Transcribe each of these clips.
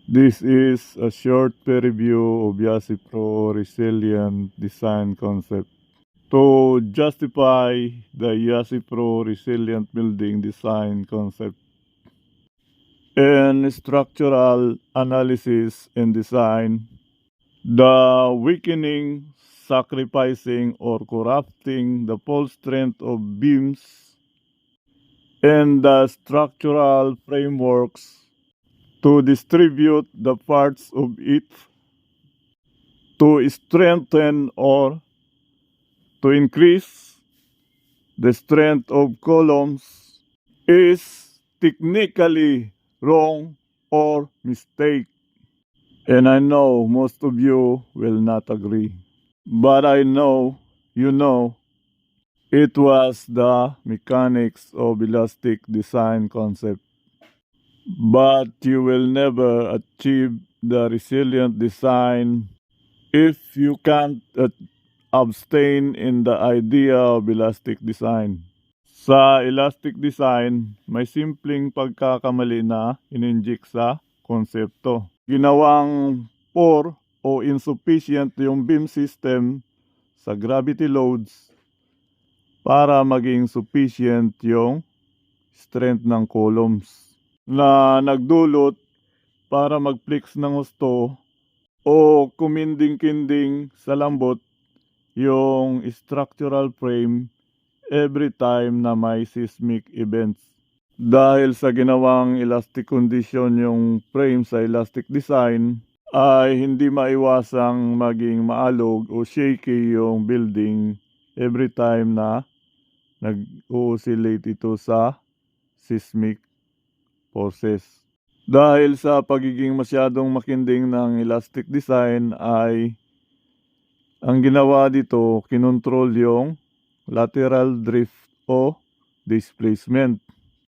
This is a short review of Yasi Pro Resilient Design Concept. To justify the Yasi Pro Resilient Building Design Concept, in structural analysis and design, the weakening, sacrificing, or corrupting the full strength of beams and the structural frameworks to distribute the parts of it to strengthen or to increase the strength of columns is technically wrong or mistake. And I know most of you will not agree. But I know you know it was the mechanics of elastic design concept. But you will never achieve the resilient design if you can't abstain in the idea of elastic design. Sa elastic design, may simpleng pagkakamali na ininject sa konsepto. Ginawang poor o insufficient yung beam system sa gravity loads para maging sufficient yung strength ng columns na nagdulot para mag-flex ng husto o kuminding-kinding sa lambot yung structural frame every time na may seismic events. Dahil sa ginawang elastic condition yung frame sa elastic design, ay hindi maiwasang maging maalog o shaky yung building every time na nag-oscillate ito sa seismic forces. Dahil sa pagiging masyadong makinding ng elastic design ay ang ginawa dito, kinontrol yung lateral drift o displacement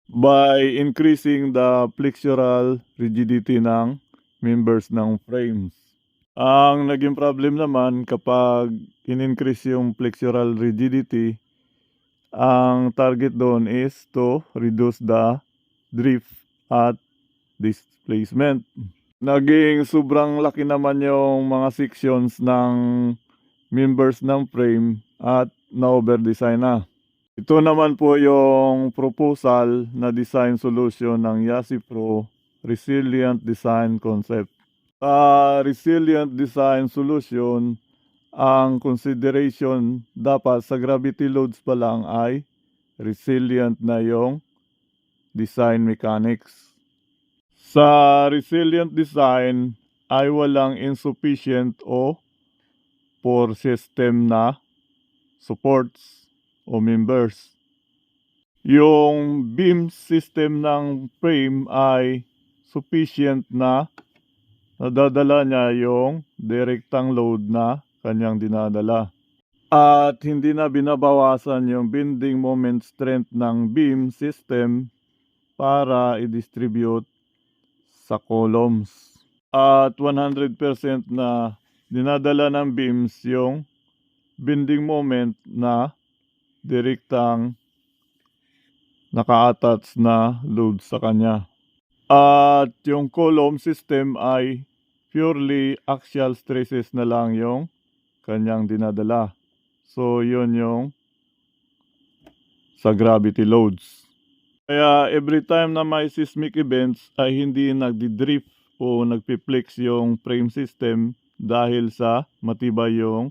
by increasing the flexural rigidity ng members ng frames. Ang naging problem naman kapag in-increase yung flexural rigidity, ang target doon is to reduce the drift at displacement. Naging sobrang laki naman yung mga sections ng members ng frame at na-overdesign na. Ito naman po yung proposal na design solution ng Yasi Pro Resilient Design Concept. Sa Resilient Design Solution, ang consideration dapat sa gravity loads pa lang ay resilient na yung design mechanics. Sa resilient design ay walang insufficient o poor system na supports o members. Yung beam system ng frame ay sufficient na nadadala niya yung direktang load na kanyang dinadala. At hindi na binabawasan yung bending moment strength ng beam system para i-distribute sa columns. At 100% na dinadala ng beams yung bending moment na direktang naka-attach na load sa kanya. At yung column system ay purely axial stresses na lang yung kanyang dinadala. So yun yung sa gravity loads. Kaya every time na may seismic events ay hindi nagdi-drift o nagpi-flex yung frame system dahil sa matibay yung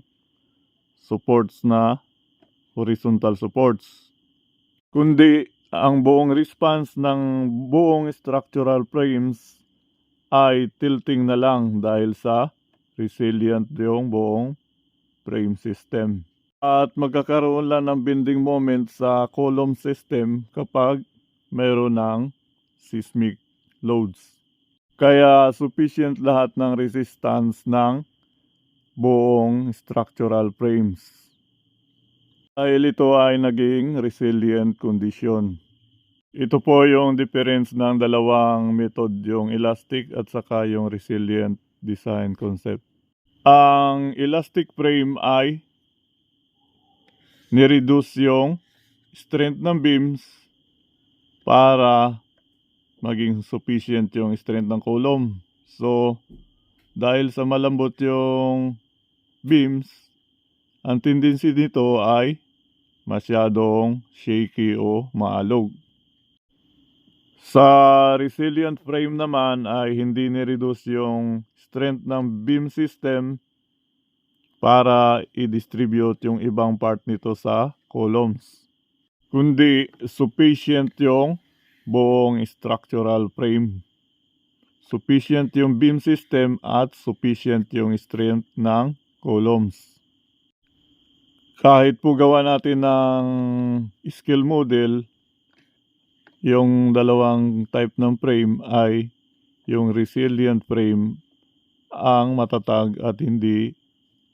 supports na horizontal supports. Kundi ang buong response ng buong structural frames ay tilting na lang dahil sa resilient yung buong frame system. At magkakaroon lang ng bending moment sa column system kapag mayroon ng seismic loads. Kaya sufficient lahat ng resistance ng buong structural frames. Dahil ito ay naging resilient condition. Ito po yung difference ng dalawang method, yung elastic at saka yung resilient design concept. Ang elastic frame ay nireduce yung strength ng beams para maging sufficient yung strength ng column. So, dahil sa malambot yung beams, ang tendency nito ay masyadong shaky o maalog. Sa resilient frame naman ay hindi ni-reduce yung strength ng beam system para i-distribute yung ibang part nito sa columns, kundi sufficient yung buong structural frame. Sufficient yung beam system at sufficient yung strength ng columns. Kahit po gawa natin ng scale model, yung dalawang type ng frame ay yung resilient frame ang matatag at hindi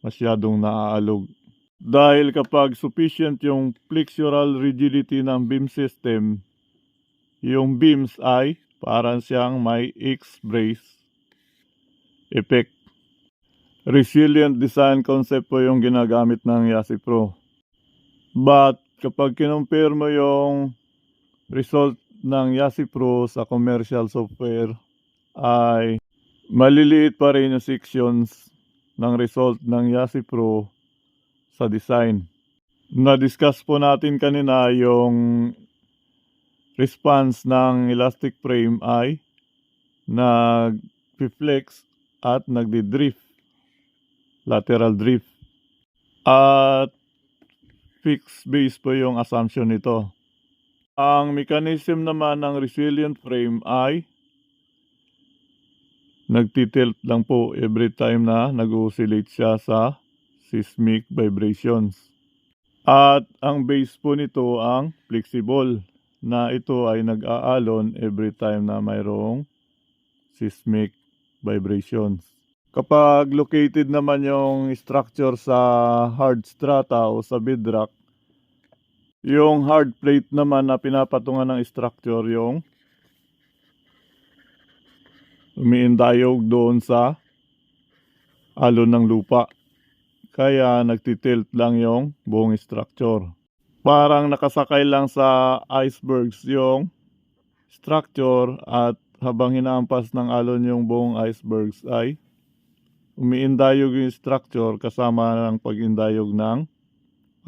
masyadong naaalog. Dahil kapag sufficient yung flexural rigidity ng beam system, yung beams ay parang siyang may X-brace effect. Resilient design concept po yung ginagamit ng Yasi Pro. But kapag kinumpare mo yung result ng Yasi Pro sa commercial software, ay maliliit pa rin yung sections ng result ng Yasi Pro sa design. Na-discuss po natin kanina yung response ng elastic frame ay nag-flex at nagdi-drift, lateral drift. At fixed base po yung assumption nito. Ang mechanism naman ng resilient frame ay nagtitilt lang po every time na nag-oscillate siya sa seismic vibrations. At ang base po nito ang flexible, na ito ay nag-aalon every time na mayroong seismic vibrations. Kapag located naman yung structure sa hard strata o sa bedrock, yung hard plate naman na pinapatungan ng structure yung umiindayog doon sa alon ng lupa. Kaya nagtitilt lang yung buong structure. Parang nakasakay lang sa icebergs yung structure, at habang hinaampas ng alon yung buong icebergs ay umiindayog yung structure kasama ng pag-indayog ng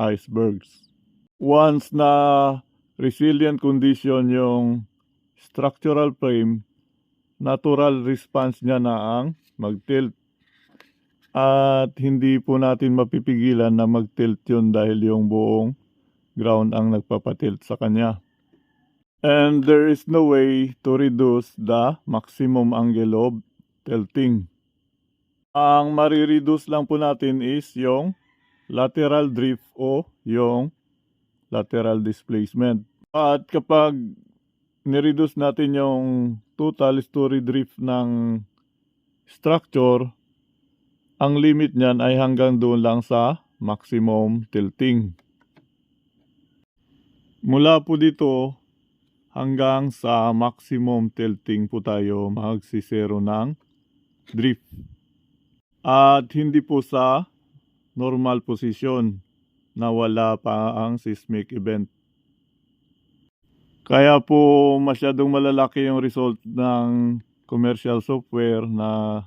icebergs. Once na resilient condition yung structural frame, natural response niya na ang mag-tilt. At hindi po natin mapipigilan na mag-tilt yun dahil yung buong ground ang nagpapatilt sa kanya. And there is no way to reduce the maximum angle of tilting. Ang marireduce lang po natin is yung lateral drift o yung lateral displacement. At kapag nireduce natin yung total story drift ng structure, ang limit niyan ay hanggang doon lang sa maximum tilting. Mula po dito hanggang sa maximum tilting po tayo magsisero ng drift. At hindi po sa normal position na wala pa ang seismic event. Kaya po masyadong malalaki yung result ng commercial software na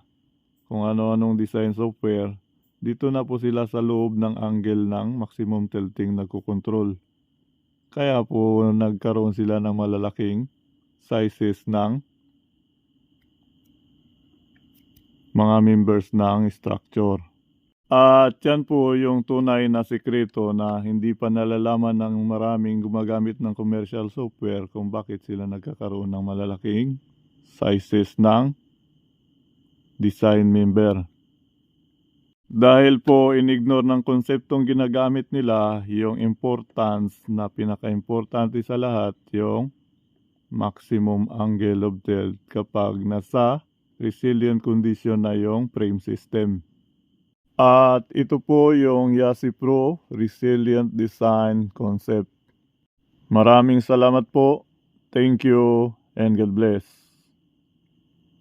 kung ano-anong design software. Dito na po sila sa loob ng angle ng maximum tilting nagkocontrol. Kaya po nagkaroon sila ng malalaking sizes ng mga members ng structure. At yan po yung tunay na sekreto na hindi pa nalalaman ng maraming gumagamit ng commercial software kung bakit sila nagkakaroon ng malalaking sizes ng design member. Dahil po inignore ng konseptong ginagamit nila yung importance na pinaka-importante sa lahat, yung maximum angle of tilt kapag nasa resilient condition na yung frame system. At ito po yung Yasi Pro Resilient Design Concept. Maraming salamat po. Thank you and God bless.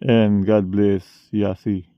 And God bless Yasi.